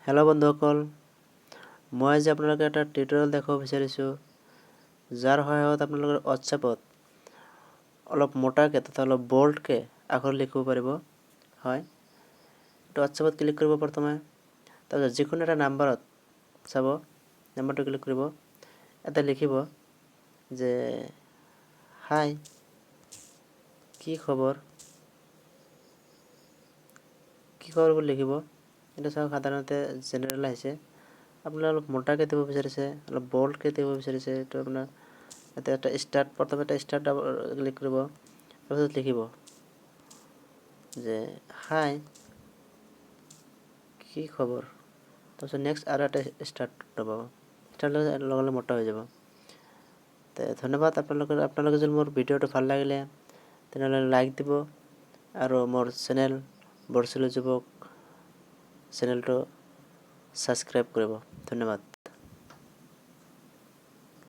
Hello' বন্ধুসকল, মই আজি আপোনালোকে এটা টিউটৰিয়েল দেখাব বিচাৰিছোঁ যাৰ সহায়ত আপোনালোকৰ হোৱাটছএপত অলপ মোটাকৈ তথা অলপ বোল্ডকৈ আখৰ লিখিব পাৰিব। হয়, তো হোৱাটছএপত ক্লিক কৰিব প্ৰথমে, তাৰপিছত যিকোনো এটা নাম্বাৰত চাব, নাম্বাৰটো ক্লিক কৰিব, এটা লিখিব যে হাই, কি খবৰ বুলি লিখিব। এটা চাওক সাধাৰণতে জেনেৰেল আহিছে, আপোনাৰ অলপ মোটাকৈ দিব বিচাৰিছে, অলপ বোল্ডকৈ দিব বিচাৰিছে, এইটো আপোনাৰ এটা ষ্টাৰ্ট, প্ৰথমে এটা ষ্টাৰ্ট ক্লিক কৰিব, তাৰপিছত লিখিব যে হাই, কি খবৰ, তাৰপিছত নেক্সট আৰু এটা ষ্টাৰ্ট দবাব, ষ্টাৰ্ট লগে লগে মোটা হৈ যাব। ধন্যবাদ। আপোনালোকে যদি মোৰ ভিডিঅ'টো ভাল লাগিলে তেনেহ'লে লাইক দিব আৰু মোৰ চেনেল বৰছিলো যুৱক চেনেলটো ছাবস্ক্ৰাইব কৰিব। ধন্যবাদ।